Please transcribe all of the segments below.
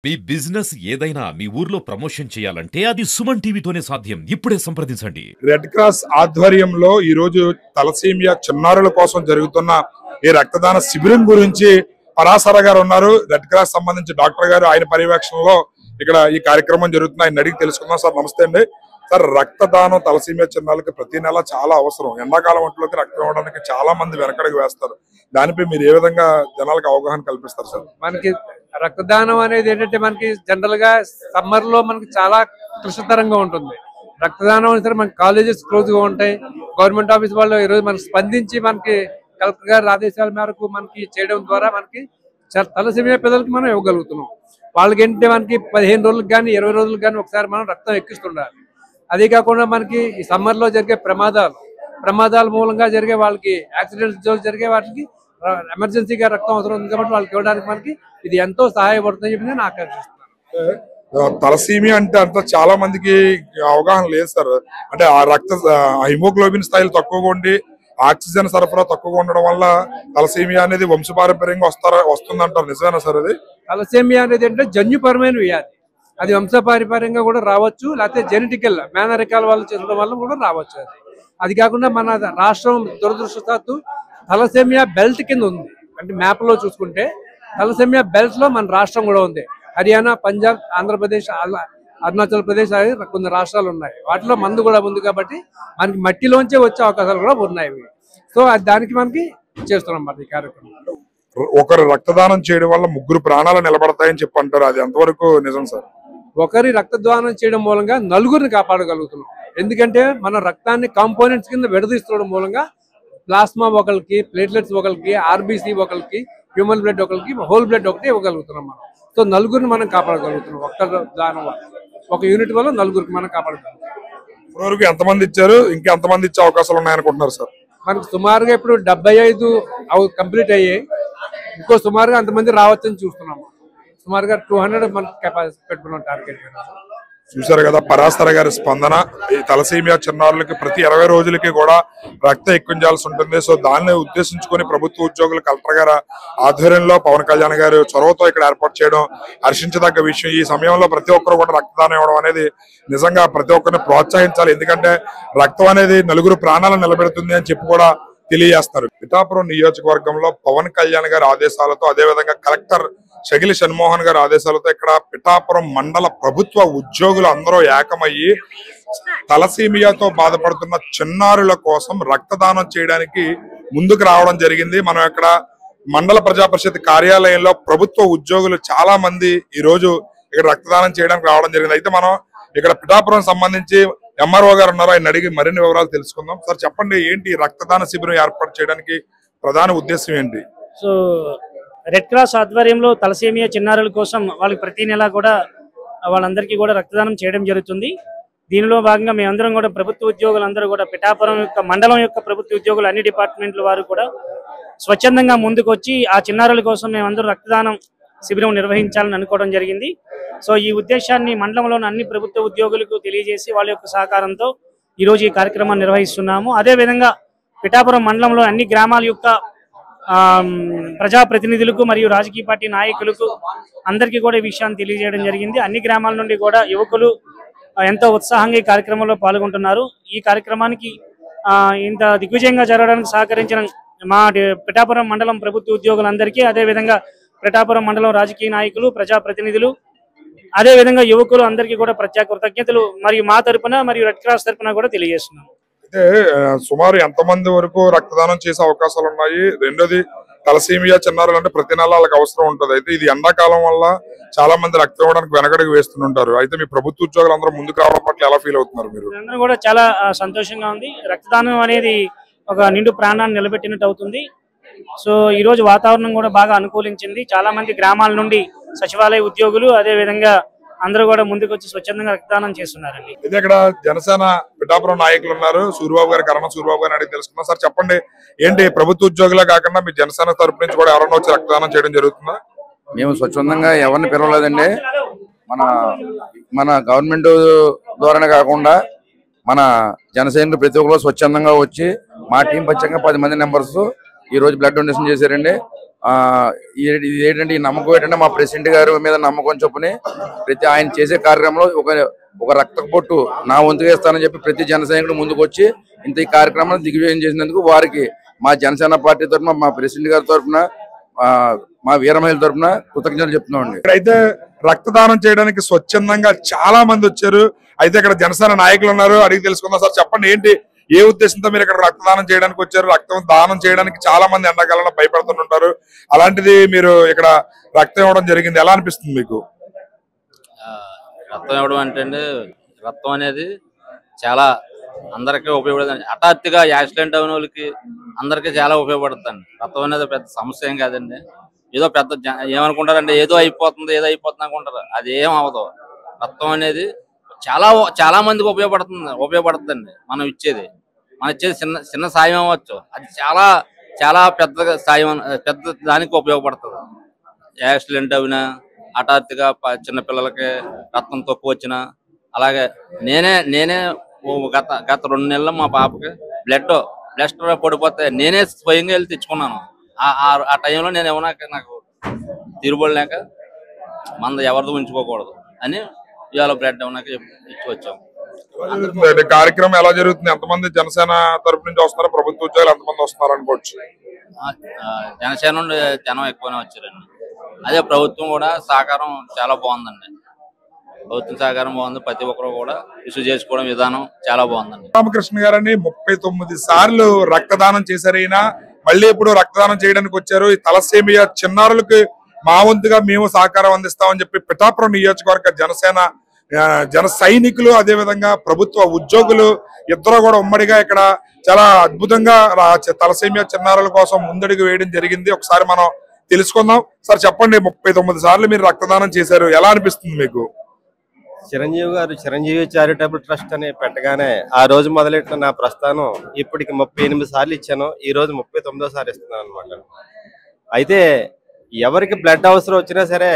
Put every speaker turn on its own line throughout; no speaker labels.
మీ business ఏదైనా మీ ఊర్లో promotion చేయాలంటే అది సుమన్ టీవీతోనే సాధ్యం. ఇప్పుడే సంప్రదించండి.
రెడ్ క్రాస్ ఆధ్వర్యంలో ఈ రోజు తలసేమియా చిన్నారుల కోసం జరుగుతున్న ఈ రక్తదాన శిబిరం గురించి పరాశర గారు ఉన్నారు. రెడ్ క్రాస్ సంబంధించి డాక్టర్ గారు ఆయన పర్యవేక్షణలో ఇక్కడ ఈ కార్యక్రమం జరుగుతుంది. ఆయన అడిగి తెలుసుకుందాం. సార్ నమస్తే అండి. సార్, రక్తదానం తలసేమియా చిన్నారులకి ప్రతి నెల చాలా అవసరం. ఎండాకాలం ఒంట్లోకి రక్తం ఇవ్వడానికి చాలా మంది వెనకడుగు వేస్తారు. దానిపై మీరు ఏ విధంగా జనాలకు అవగాహన కల్పిస్తారు సార్?
మనకి రక్తదానం అనేది ఏంటంటే మనకి జనరల్ గా సమ్మర్ లో మనకి చాలా క్లిష్టతరంగా ఉంటుంది. రక్తదానం సరే మనకి కాలేజెస్ క్లోజ్ గా ఉంటాయి. గవర్నమెంట్ ఆఫీస్ వాళ్ళు ఈరోజు మనకి స్పందించి మనకి కలెక్టర్ గారి ఆదేశాల మేరకు మనకి చేయడం ద్వారా మనకి తలసేమియా పిల్లలకి మనం ఇవ్వగలుగుతున్నాం. వాళ్ళకి ఏంటంటే మనకి 15 రోజులకు కానీ 20 రోజులకు కానీ ఒకసారి మనం రక్తం ఎక్కిస్తుండాలి. అదే కాకుండా మనకి ఈ సమ్మర్ లో జరిగే ప్రమాదాల మూలంగా జరిగే వాళ్ళకి యాక్సిడెంట్స్ జరిగే వాటికి ఎమర్జెన్సీగా రక్తం అవసరం ఉంది కాబట్టి వాళ్ళకి ఇవ్వడానికి మనకి ఇది ఎంతో సహాయపడుతుందని చెప్పి నేను ఆకాంక్షిస్తున్నాను.
తలసేమియా అంటే అంత చాలా మందికి అవగాహన లేదు సార్. అంటే ఆ హిమోగ్లోబిన్ స్థాయిలు తక్కువగా ఉండి ఆక్సిజన్ సరఫరా తక్కువగా ఉండడం వల్ల తలసేమియా అనేది వంశపారంపర్యంగా వస్తుందంటారు. నిజమేనా సార్? అది
తలసేమియా అనేది అంటే జన్యుపరమైన వ్యాధి. అది వంశపారంపర్యంగా కూడా రావచ్చు, లేకపోతే జెనెటికల్ మేనరికాల వాళ్ళు చేయడం వల్ల కూడా రావచ్చు. అది కాకుండా మన రాష్ట్రం దురదృష్టవశాత్తు తలసేమియా బెల్ట్ కింద ఉంది. అంటే మ్యాప్ లో చూసుకుంటే తలసేమియా బెల్ట్ లో మన రాష్ట్రం కూడా ఉంది. హర్యానా, పంజాబ్, ఆంధ్రప్రదేశ్, అరుణాచల్ ప్రదేశ్ కొన్ని రాష్ట్రాలు ఉన్నాయి. వాటిలో మందు కూడా ఉంది కాబట్టి మనకి మట్టిలోంచే వచ్చే అవకాశాలు కూడా ఉన్నాయి. సో దానికి మనకి చేస్తున్నాం మరి ఈ కార్యక్రమం.
ఒకరు రక్తదానం చేయడం వల్ల 3 ప్రాణాలు నిలబడతాయని చెప్పి అంటారు. అది ఎంతవరకు నిజం సార్?
ఒకరి రక్తదానం చేయడం మూలంగా నలుగురిని కాపాడగలుగుతున్నాం. ఎందుకంటే మన రక్తాన్ని కాంపోనెంట్స్ కింద విడదీస్తుండడం మూలంగా ప్లాస్మా ఒకరికి, ప్లేట్లెట్స్ ఒకరికి, ఆర్బీసీ ఒకరికి, హ్యూమన్ బ్లడ్ ఒకరికి, హోల్ బ్లడ్ ఒకటి ఇవ్వగలుగుతున్నాం మనం. సో నలుగురిని మనం కాపాడగలుగుతున్నాం. ఒక్క దానం వల్ల, ఒక యూనిట్ వల్ల నలుగురికి మనం కాపాడగలుగుతాం.
ఇప్పటివరకు ఎంతమంది ఇచ్చారు? ఇంకా ఎంతమంది ఇచ్చే అవకాశాలు ఉన్నాయనుకుంటున్నారు సార్?
మనకు సుమారుగా ఇప్పుడు 75 కంప్లీట్ అయ్యాయి. ఇంకో సుమారుగా అంతమంది రావచ్చని చూస్తున్నాము. సుమారుగా 200 మనకి కెపాసిటీ పెట్టుకున్నాం టార్గెట్.
చూసారు కదా పరాశర గారి స్పందన. ఈ తలసేమియా చిన్నారులకి ప్రతి 20 రోజులకి కూడా రక్తం ఎక్కించాల్సి ఉంటుంది. సో దాన్ని ఉద్దేశించుకొని ప్రభుత్వ ఉద్యోగులు కలెక్టర్ గారి ఆధ్వర్యంలో పవన్ కళ్యాణ్ గారు చొరవతో ఇక్కడ ఏర్పాటు చేయడం హర్షించదగ్గ విషయం. ఈ సమయంలో ప్రతి ఒక్కరు కూడా రక్తదానం ఇవ్వడం అనేది నిజంగా ప్రతి ఒక్కరిని ప్రోత్సహించాలి. ఎందుకంటే రక్తం అనేది నలుగురు ప్రాణాలను నిలబెడుతుంది అని చెప్పి కూడా తెలియజేస్తారు. పిఠాపురం నియోజకవర్గంలో పవన్ కళ్యాణ్ గారి ఆదేశాలతో, అదేవిధంగా కలెక్టర్ షగిలి షణ్మోహన్ గారి ఆదేశాలతో ఇక్కడ పిఠాపురం మండల ప్రభుత్వ ఉద్యోగులు అందరూ ఏకమయ్యి తలసేమియాతో బాధపడుతున్న చిన్నారుల కోసం రక్తదానం చేయడానికి ముందుకు రావడం జరిగింది. మనం ఇక్కడ మండల ప్రజా పరిషత్ కార్యాలయంలో ప్రభుత్వ ఉద్యోగులు చాలా మంది ఈ రోజు ఇక్కడ రక్తదానం చేయడానికి రావడం జరిగింది. అయితే మనం ఇక్కడ పిఠాపురం సంబంధించి ఎంఆర్ఓ గారు ఉన్నారు. ఆయన అడిగి మరిన్ని వివరాలు తెలుసుకుందాం. సార్ చెప్పండి, ఏంటి రక్తదాన శిబిరం ఏర్పాటు చేయడానికి ప్రధాన ఉద్దేశం ఏంటి?
సో రెడ్ క్రాస్ ఆధ్వర్యంలో తలసేమియా చిన్నారుల కోసం వాళ్ళకి ప్రతి నెల కూడా వాళ్ళందరికీ కూడా రక్తదానం చేయడం జరుగుతుంది. దీనిలో భాగంగా మేమందరం కూడా ప్రభుత్వ ఉద్యోగులందరూ కూడా పిఠాపురం యొక్క మండలం యొక్క ప్రభుత్వ ఉద్యోగులు అన్ని డిపార్ట్మెంట్ల వారు కూడా స్వచ్ఛందంగా ముందుకు వచ్చి ఆ చిన్నారుల కోసం మేమందరం రక్తదానం శిబిరం నిర్వహించాలని అనుకోవడం జరిగింది. సో ఈ ఉద్దేశాన్ని మండలంలోని అన్ని ప్రభుత్వ ఉద్యోగులకు తెలియజేసి వాళ్ళ యొక్క సహకారంతో ఈరోజు ఈ కార్యక్రమాన్ని నిర్వహిస్తున్నాము. అదేవిధంగా పిఠాపురం మండలంలో అన్ని గ్రామాల యొక్క ప్రజాప్రతినిధులకు మరియు రాజకీయ పార్టీ నాయకులకు అందరికీ కూడా ఈ విషయాన్ని తెలియజేయడం జరిగింది. అన్ని గ్రామాల నుండి కూడా యువకులు ఎంతో ఉత్సాహంగా ఈ కార్యక్రమంలో పాల్గొంటున్నారు. ఈ కార్యక్రమానికి ఇంత దిగ్విజయంగా జరగడానికి సహకరించిన మా పిఠాపురం మండలం ప్రభుత్వ ఉద్యోగులందరికీ, అదేవిధంగా పిఠాపురం మండలం రాజకీయ నాయకులు, ప్రజాప్రతినిధులు, అదేవిధంగా యువకులు అందరికీ కూడా ప్రత్యేక కృతజ్ఞతలు మరియు మా తరపున మరియు రెడ్ క్రాస్ తరపున కూడా తెలియజేస్తున్నాం.
అంటే సుమారు ఎంతమంది వరకు రక్తదానం చేసే అవకాశాలు ఉన్నాయి? రెండోది, తలసేమియా చిన్నారులు అంటే ప్రతి నెల వాళ్ళకి అవసరం ఉంటుంది. అయితే ఇది ఎండాకాలం వల్ల చాలా మంది రక్తం ఇవ్వడానికి వెనకడుగు వేస్తుంటారు. అయితే మీ ప్రభుత్వ ఉద్యోగులు అందరూ ముందుకు రావడం పట్ల ఎలా ఫీల్ అవుతున్నారు మీరు?
అందరూ కూడా చాలా సంతోషంగా ఉంది. రక్తదానం అనేది ఒక నిండు ప్రాణాన్ని నిలబెట్టినట్టు అవుతుంది. సో ఈ రోజు వాతావరణం కూడా బాగా అనుకూలించింది. చాలా మంది గ్రామాల నుండి సచివాలయ ఉద్యోగులు, అదే విధంగా అందరూ కూడా ముందుకు వచ్చి స్వచ్ఛందంగా రక్తదానం చేస్తున్నారండి.
ఇది ఇక్కడ జనసేన పిఠాపురం నాయకులు ఉన్నారు. సూర్యబాబు గారు, కరణ సూర్యబాబు గారిని అడిగి తెలుసుకున్నాం. సార్ చెప్పండి, ఏంటి ప్రభుత్వ ఉద్యోగులే కాకుండా మీ జనసేన తరపు నుంచి కూడా ఎవరైనా వచ్చి రక్తదానం చేయడం జరుగుతుందా?
మేము స్వచ్ఛందంగా ఎవరిని పిలవలేదండి. మన గవర్నమెంట్ ద్వారానే కాకుండా మన జనసేన ప్రతి ఒక్కరు స్వచ్ఛందంగా వచ్చి మా టీం పచ్చంగా 10 మంది మెంబర్స్ ఈ రోజు బ్లడ్ డొనేషన్ చేశారండి. ఇది ఏంటంటే ఈ నమ్మకం ఏంటంటే మా ప్రెసిడెంట్ గారి మీద నమ్మకం చొప్పుని ప్రతి ఆయన చేసే కార్యక్రమంలో ఒక రక్త పొట్టు నా వంతుగా ఇస్తానని చెప్పి ప్రతి జన సైనికుడు ముందుకు వచ్చి ఇంత ఈ కార్యక్రమాన్ని దిగ్విజయం చేసినందుకు వారికి మా జనసేన పార్టీ తరఫున మా ప్రెసిడెంట్ గారి తరఫున మా వీర మహిళ తరఫున కృతజ్ఞతలు చెప్తున్నామండి.
అయితే రక్తదానం చేయడానికి స్వచ్ఛందంగా చాలా మంది వచ్చారు. అయితే ఇక్కడ జనసేన నాయకులు ఉన్నారు, అడిగి తెలుసుకుందాం. సార్ చెప్పండి, ఏంటి ఏ ఉద్దేశంతో మీరు ఇక్కడ రక్తదానం చేయడానికి వచ్చారు? రక్తం దానం చేయడానికి చాలా మంది ఎండాకాలంలో భయపడుతుంటారు, అలాంటిది మీరు ఇక్కడ రక్తం ఇవ్వడం జరిగింది, ఎలా అనిపిస్తుంది మీకు?
రక్తం ఇవ్వడం అంటే రక్తం అనేది చాలా అందరికీ ఉపయోగపడుతుంది. హఠాత్తుగా యాక్సిడెంట్ అయిన వాళ్ళకి అందరికీ చాలా ఉపయోగపడుతుంది. రక్తం అనేది పెద్ద సమస్య ఏం కాదండి. ఏదో పెద్ద ఏమనుకుంటారంటే ఏదో అయిపోతుంది అనుకుంటారు, అది ఏం అవ్వదు. రక్తం అనేది చాలా మందికి ఉపయోగపడుతుందండి. మనం ఇచ్చేది చిన్న సాయం అవ్వచ్చు, అది చాలా చాలా పెద్ద సాయం, పెద్ద దానికి ఉపయోగపడుతుంది. యాక్సిడెంట్ అయినా హఠాత్తుగా చిన్న పిల్లలకి రక్తం తక్కువ వచ్చినా, అలాగే నేనే గత 2 నెలలు మా పాపకి బ్లడ్ పడిపోతే నేనే స్వయంగా వెళ్ళి తెచ్చుకున్నాను. ఆ టైంలో నేను నాకు తిరుగుబడలేక మంద ఎవరితో ఉంచుకోకూడదు అని ఇవాళ బ్లడ్ ఇచ్చి వచ్చాం.
కార్యక్రమం ఎలా జరుగుతుంది? ఎంతమంది జనసేన తరపు నుంచి వస్తున్నారో, ప్రభుత్వ ఉద్యోగులు ఎంతమంది వస్తున్నారు అనుకోవచ్చు?
జనసేన నుండి జనం ఎక్కువనే వచ్చారండి. అదే ప్రభుత్వం కూడా సహకారం చాలా బాగుందండి. ప్రభుత్వం సహకారం బాగుంది. ప్రతి ఒక్కరు కూడా రిసీవ్ చేసుకోవడం విధానం చాలా బాగుందండి.
రామకృష్ణ గారని 39 సార్లు రక్తదానం చేశారు. ఈయన మళ్ళీ ఇప్పుడు రక్తదానం చేయడానికి వచ్చారు. ఈ తలసేమియా చిన్నారులకు మా వంతుగా మేము సహకారం అందిస్తామని చెప్పి పిఠాపురం నియోజకవర్గ జన సైనికులు, అదే విధంగా ప్రభుత్వ ఉద్యోగులు ఇద్దరు కూడా ఉమ్మడిగా ఇక్కడ చాలా అద్భుతంగా తలసేమియా చిన్నారుల కోసం ముందడుగు వేయడం జరిగింది. ఒకసారి మనం తెలుసుకుందాం. సార్ చెప్పండి, 39 సార్లు మీరు రక్తదానం చేశారు, ఎలా అనిపిస్తుంది మీకు?
చిరంజీవి గారు చిరంజీవి చారిటబుల్ ట్రస్ట్ అని పెట్టగానే ఆ రోజు మొదలెట్టిన నా ప్రస్థానం ఇప్పటికి 38 సార్లు ఇచ్చాను. ఈ రోజు 39వ సారి ఇస్తున్నాను అనమాట. అయితే ఎవరికి బ్లడ్ అవసరం వచ్చినా సరే,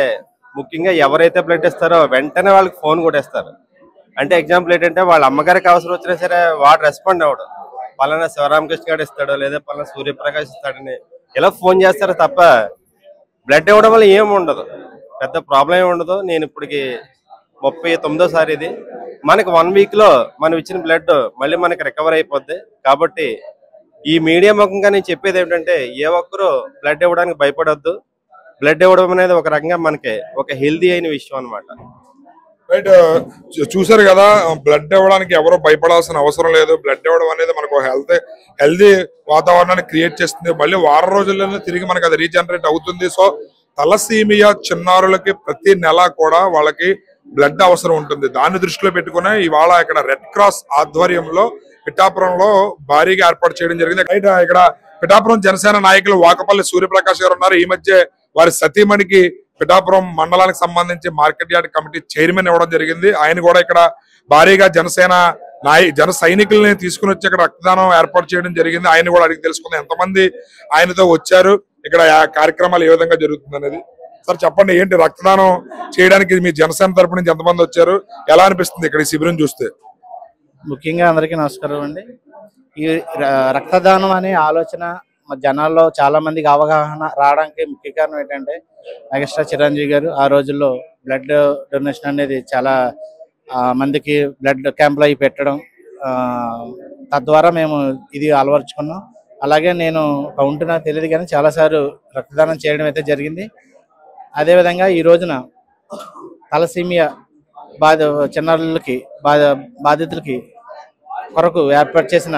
ముఖ్యంగా ఎవరైతే బ్లడ్ ఇస్తారో వెంటనే వాళ్ళకి ఫోన్ కూడా ఇస్తారు. అంటే ఎగ్జాంపుల్ ఏంటంటే వాళ్ళ అమ్మగారికి అవసరం వచ్చినా సరే వాడు రెస్పాండ్ అవ్వడం, పలానా శివరామకృష్ణ గారు ఇస్తాడో లేదా పలానా సూర్యప్రకాష్ ఇస్తాడని ఇలా ఫోన్ చేస్తారు తప్ప బ్లడ్ ఇవ్వడం వల్ల ఏం ఉండదు, పెద్ద ప్రాబ్లం ఏమి ఉండదు. నేను ఇప్పటికి 39వ సారి ఇది. మనకి 1 వీక్లో మనం ఇచ్చిన బ్లడ్ మళ్ళీ మనకి రికవర్ అయిపోద్ది. కాబట్టి ఈ మీడియా ముఖంగా నేను చెప్పేది ఏమిటంటే ఏ ఒక్కరూ బ్లడ్ ఇవ్వడానికి భయపడొద్దు. బ్లడ్ ఇవ్వడం అనేది ఒక రకంగా మనకి ఒక హెల్దీ అయిన విషయం అనమాట.
రైట్, చూసారు కదా, బ్లడ్ ఇవ్వడానికి ఎవరో భయపడాల్సిన అవసరం లేదు. బ్లడ్ ఇవ్వడం అనేది మనకు హెల్దీ వాతావరణాన్ని క్రియేట్ చేస్తుంది. మళ్ళీ వారం రోజుల్లోనే తిరిగి మనకి అది రీజనరేట్ అవుతుంది. సో తలసీమియా చిన్నారులకి ప్రతి నెల కూడా వాళ్ళకి బ్లడ్ అవసరం ఉంటుంది. దాన్ని దృష్టిలో పెట్టుకుని ఇవాళ ఇక్కడ రెడ్ క్రాస్ ఆధ్వర్యంలో పిఠాపురంలో భారీగా ఏర్పాటు చేయడం జరిగింది. ఇక్కడ పిఠాపురం జనసేన నాయకులు వాకపల్లి సూర్యప్రకాష్ గారు ఉన్నారు. ఈ మధ్య వారి సతీమణికి పిఠాపురం మండలానికి సంబంధించి మార్కెట్ యార్డ్ కమిటీ చైర్మన్ ఇవ్వడం జరిగింది. ఆయన కూడా ఇక్కడ భారీగా జన సైనికుల్ని తీసుకుని వచ్చి ఇక్కడ రక్తదానం ఏర్పాటు చేయడం జరిగింది. ఆయన కూడా అడిగి తెలుసుకుందాం ఎంతమంది ఆయనతో వచ్చారు, ఇక్కడ కార్యక్రమాలు ఏ విధంగా జరుగుతుంది అనేది. సార్ చెప్పండి, ఏంటి రక్తదానం చేయడానికి మీ జనసేన తరపు నుంచి ఎంతమంది వచ్చారు, ఎలా అనిపిస్తుంది ఇక్కడ ఈ శిబిరం చూస్తే?
ముఖ్యంగా అందరికీ నమస్కారం అండి. ఈ రక్తదానం అనే ఆలోచన జనాల్లో చాలా మందికి అవగాహన రావడానికి ముఖ్య కారణం ఏంటంటే మెగాస్టార్ చిరంజీవి గారు ఆ రోజుల్లో బ్లడ్ డొనేషన్ అనేది చాలా మందికి బ్లడ్ క్యాంపులు అవి పెట్టడం, తద్వారా మేము ఇది అలవర్చుకున్నాం. అలాగే నేను కౌంట్ నాకు తెలియదు కానీ చాలాసార్లు రక్తదానం చేయడం అయితే జరిగింది. అదేవిధంగా ఈ రోజున తలసీమియా చిన్నారులకి బాధితులకి కొరకు ఏర్పాటు చేసిన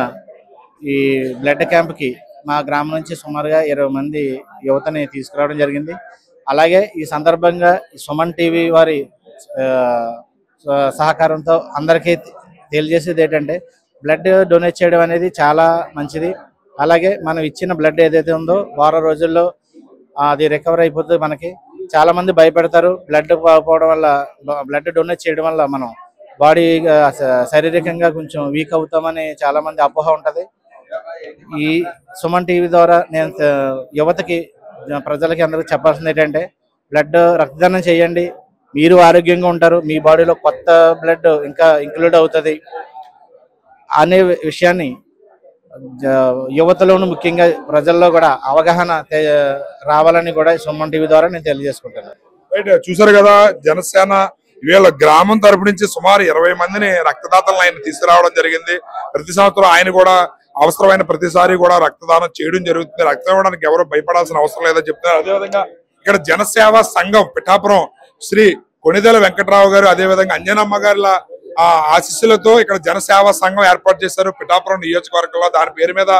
ఈ బ్లడ్ క్యాంప్కి మా గ్రామం నుంచి సుమారుగా 20 మంది యువతని తీసుకురావడం జరిగింది. అలాగే ఈ సందర్భంగా సుమన్ టీవీ వారి సహకారంతో అందరికీ తెలియజేసేది ఏంటంటే బ్లడ్ డొనేట్ చేయడం అనేది చాలా మంచిది. అలాగే మనం ఇచ్చిన బ్లడ్ ఏదైతే ఉందో వారం రోజుల్లో అది రికవర్ అయిపోతుంది. మనకి చాలా మంది భయపెడతారు బ్లడ్ పోవడం వల్ల, బ్లడ్ డొనేట్ చేయడం వల్ల మనం బాడీ శారీరకంగా కొంచెం వీక్ అవుతామని చాలా మంది అపోహ ఉంటుంది. ఈ సుమన్ టీవీ ద్వారా నేను యువతకి ప్రజలకి అందరికీ చెప్పాల్సింది ఏంటంటే రక్తదానం చేయండి, మీరు ఆరోగ్యంగా ఉంటారు, మీ బాడీలో కొత్త బ్లడ్ ఇంకా ఇంక్లూడ్ అవుతుంది అనే విషయాన్ని యువతలోను ముఖ్యంగా ప్రజల్లో కూడా అవగాహన రావాలని కూడా సుమన్ టీవీ ద్వారా నేను తెలియజేసుకుంటున్నాను.
రైట్, చూసారు కదా, జనసేన ఇవాళ గ్రామం తరపు నుంచి సుమారు 20 మందిని రక్తదాతలను ఆయన తీసుకురావడం జరిగింది. ప్రతి సంవత్సరం ఆయన కూడా అవసరమైన ప్రతిసారి కూడా రక్తదానం చేయడం జరుగుతుంది. రక్తం ఇవ్వడానికి ఎవరు భయపడాల్సిన అవసరం లేదని చెప్తున్నారు. అదేవిధంగా ఇక్కడ జనసేవ సంఘం పిఠాపురం శ్రీ కొణిదెల వెంకట్రావు గారు, అదేవిధంగా అంజనమ్మ గారిల ఆశీస్సులతో ఇక్కడ జనసేవ సంఘం ఏర్పాటు చేశారు పిఠాపురం నియోజకవర్గంలో. దాని పేరు మీద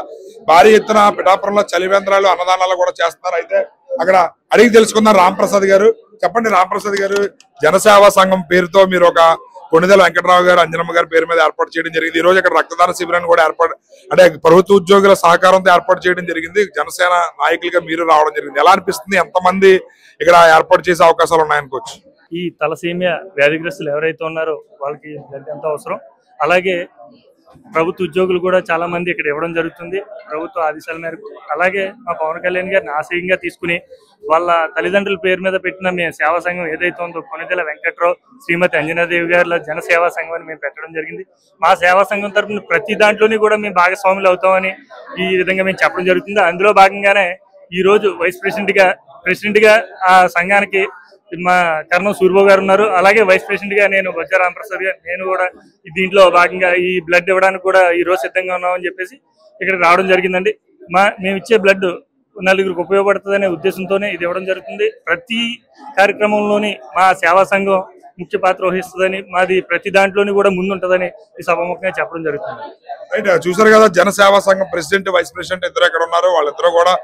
భారీ ఎత్తున పిఠాపురంలో చలివేంద్రాలు, అన్నదానాలు కూడా చేస్తున్నారు. అయితే అక్కడ అడిగి తెలుసుకుందాం. రాంప్రసాద్ గారు, చెప్పండి రాంప్రసాద్ గారు, జనసేవ సంఘం పేరుతో మీరు ఒక కొణిదెల వెంకట్రావు గారు, అంజనమ్మ గారి పేరు మీద ఏర్పాటు చేయడం జరిగింది. ఈ రోజు ఇక్కడ రక్తదాన శిబిరాన్ని కూడా అంటే ప్రభుత్వ ఉద్యోగుల సహకారంతో ఏర్పాటు చేయడం జరిగింది. జనసేన నాయకులుగా మీరు రావడం జరిగింది. ఎలా అనిపిస్తుంది? ఎంతమంది ఇక్కడ ఏర్పాటు చేసే అవకాశాలు ఉన్నాయనుకోవచ్చు?
ఈ తలసేమియా వ్యాధిగ్రస్తులు ఎవరైతే ఉన్నారో వాళ్ళకి బ్లడ్ ఎంత అవసరం, అలాగే ప్రభుత్వ ఉద్యోగులు కూడా చాలా మంది ఇక్కడ ఇవ్వడం జరుగుతుంది ప్రభుత్వ ఆదేశాల మేరకు. అలాగే మా పవన్ కళ్యాణ్ గారిని ఆశయంగా తీసుకుని వాళ్ళ తల్లిదండ్రుల పేరు మీద పెట్టిన మేము సేవా సంఘం ఏదైతే ఉందో కొణిదెల వెంకట్రావు శ్రీమతి అంజనాదేవి గారి జన సేవా సంఘం అని మేము పెట్టడం జరిగింది. మా సేవా సంఘం తరఫున ప్రతి దాంట్లోని కూడా మేము భాగస్వాములు అవుతామని ఈ విధంగా మేము చెప్పడం జరుగుతుంది. అందులో భాగంగానే ఈ రోజు వైస్ ప్రెసిడెంట్ గా ఆ సంఘానికి మా కర్ణం సూర్యబాబు గారు ఉన్నారు. అలాగే వైస్ ప్రెసిడెంట్ గా నేను బొజ్జ రాంప్రసాద్ గారు, నేను కూడా దీంట్లో భాగంగా ఈ బ్లడ్ ఇవ్వడానికి కూడా ఈ రోజు సిద్ధంగా ఉన్నామని చెప్పేసి ఇక్కడ రావడం జరిగిందండి. మేము ఇచ్చే బ్లడ్ నలుగురికి ఉపయోగపడుతుందనే ఉద్దేశంతోనే ఇది ఇవ్వడం జరుగుతుంది. ప్రతి కార్యక్రమంలోని మా సేవా సంఘం ముఖ్య పాత్ర వహిస్తుందని, మాది ప్రతి దాంట్లోని కూడా ముందుంటదని ఈ సభాముఖంగా చెప్పడం జరుగుతుంది.
రైట్, చూసారు కదా, జనసేవా సంఘం ప్రెసిడెంట్, వైస్ ప్రెసిడెంట్ ఇద్దరు ఎక్కడ ఉన్నారు. వాళ్ళిద్దరు కూడా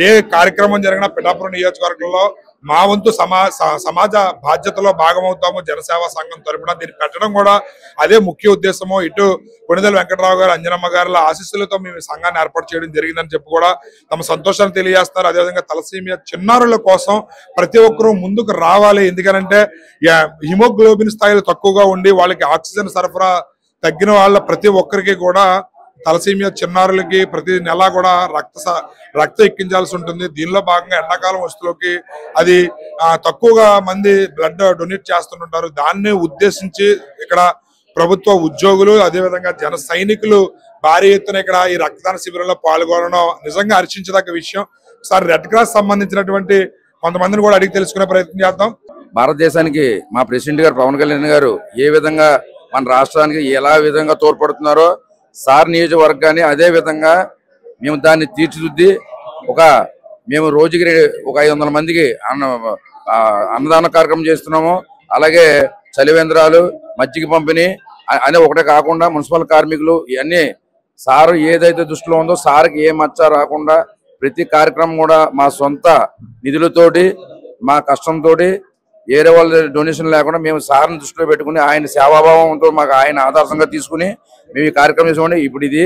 ఏ కార్యక్రమం జరిగిన పిఠాపురం నియోజకవర్గంలో మా వంతు సమాజ బాధ్యతలో భాగమవుతాము జనసేవా సంఘం తరపున. దీన్ని పెట్టడం కూడా అదే ముఖ్య ఉద్దేశము. ఇటు కొణిదెల వెంకట్రావు గారు, అంజనమ్మ గారి ఆశీస్సులతో మేము ఈ సంఘాన్ని ఏర్పాటు చేయడం జరిగిందని చెప్పి కూడా తమ సంతోషాన్ని తెలియజేస్తున్నారు. అదేవిధంగా తలసేమియా చిన్నారుల కోసం ప్రతి ఒక్కరూ ముందుకు రావాలి. ఎందుకనంటే హిమోగ్లోబిన్ స్థాయిలు తక్కువగా ఉండి వాళ్ళకి ఆక్సిజన్ సరఫరా తగ్గిన వాళ్ళ ప్రతి ఒక్కరికి కూడా తలసేమియా చిన్నారులకి ప్రతి నెల కూడా రక్త ఎక్కించాల్సి ఉంటుంది. దీనిలో భాగంగా ఎండాకాలం వస్తువులకి అది తక్కువగా మంది బ్లడ్ డొనేట్ చేస్తుంటారు. దాన్ని ఉద్దేశించి ఇక్కడ ప్రభుత్వ ఉద్యోగులు, అదేవిధంగా జన సైనికులు భారీ ఎత్తున ఇక్కడ ఈ రక్తదాన శిబిరంలో పాల్గొనడం నిజంగా హర్షించదగ్గ విషయం. ఒకసారి రెడ్ క్రాస్ సంబంధించినటువంటి కొంతమందిని కూడా అడిగి తెలుసుకునే ప్రయత్నం చేద్దాం.
భారతదేశానికి మా ప్రెసిడెంట్ గారు పవన్ కళ్యాణ్ గారు ఏ విధంగా మన రాష్ట్రానికి ఎలా విధంగా తోడ్పడుతున్నారో సార్ నియోజకవర్గాన్ని అదే విధంగా మేము దాన్ని తీర్చిదిద్ది మేము రోజుకి ఒక 500 మందికి అన్నదాన కార్యక్రమం చేస్తున్నాము. అలాగే చలివేంద్రాలు, మజ్జిగ పంపిణీ అనే ఒకటే కాకుండా మున్సిపల్ కార్మికులు ఇవన్నీ సారు ఏదైతే దృష్టిలో ఉందో సార్కి ఏ మచ్చ రాకుండా ప్రతి కార్యక్రమం కూడా మా సొంత నిధులతోటి, మా కష్టంతో, వేరే వాళ్ళ డొనేషన్ లేకుండా మేము సార్ని దృష్టిలో పెట్టుకుని ఆయన సేవాభావంతో మాకు ఆయన ఆదర్శంగా తీసుకుని మేము ఈ కార్యక్రమం చేసుకోండి. ఇప్పుడు ఇది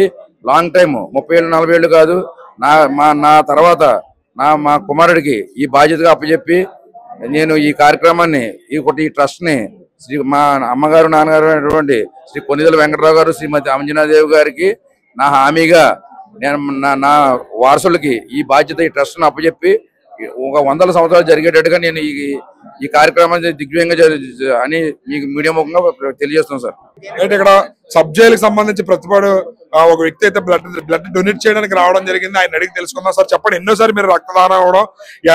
లాంగ్ టైం, 30 ఏళ్ళు 40 ఏళ్ళు కాదు. నా తర్వాత మా కుమారుడికి ఈ బాధ్యతగా అప్పచెప్పి నేను ఈ కార్యక్రమాన్ని ఈ ట్రస్ట్ని మా అమ్మగారు నాన్నగారు అయినటువంటి శ్రీ కొణిదెల వెంకట్రావు గారు, శ్రీమతి అంజనాదేవి గారికి నా హామీగా నేను నా వారసులకి ఈ బాధ్యత ఈ ట్రస్ట్ని అప్పచెప్పి ఒక 100 సంవత్సరాలు జరిగేటట్టుగా నేను ఈ కార్యక్రమాన్ని దిగ్విజయంగా అని మీకు మీడియా ముఖంగా తెలియజేస్తున్నాను సార్.
అయితే ఇక్కడ సబ్ జైలుకి సంబంధించి ప్రతిపాడు ఒక వ్యక్తి అయితే బ్లడ్ డొనేట్ చేయడానికి రావడం జరిగింది. ఆయన అడిగి తెలుసుకుందాం. సార్ చెప్పండి, ఎన్నోసారి మీరు రక్తదానం ఇవ్వడం,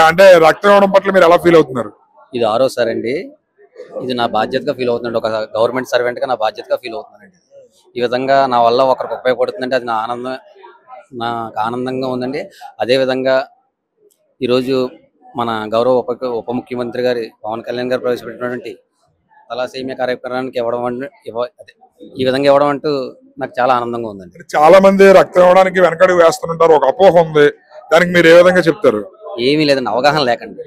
అంటే రక్తం ఇవ్వడం పట్ల మీరు ఎలా ఫీల్ అవుతున్నారు?
ఇది 6వ సారి అండి. ఇది నా బాధ్యతగా ఫీల్ అవుతుందండి. ఒక గవర్నమెంట్ సర్వెంట్ గా నా బాధ్యతగా ఫీల్ అవుతున్నానండి. ఈ విధంగా నా వల్ల ఒకరికి ఉపయోగపడుతుందంటే అది నాకు ఆనందంగా ఉందండి. అదేవిధంగా ఈరోజు మన గౌరవ ఉప ముఖ్యమంత్రి గారి పవన్ కళ్యాణ్ గారు ప్రవేశపెట్టినటువంటి తలసేమియా కార్యక్రమానికి ఈ విధంగా ఇవ్వడం అంటూ నాకు చాలా ఆనందంగా ఉందండి.
చాలా మంది రక్తం ఇవ్వడానికి వెనకడుగు వేస్తుంటారు, ఒక అపోహ ఉంది, దానికి మీరు ఏ విధంగా చెప్తారు?
ఏమీ లేదండి, అవగాహన లేకండి.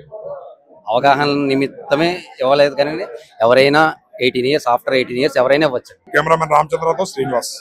అవగాహన నిమిత్తమే ఇవ్వలేదు కానీ ఎవరైనా 18 years, ఆఫ్టర్ 18 years ఎవరైనా ఇవ్వచ్చు.
కెమెరామెన్ రామచంద్రతో శ్రీనివాస్.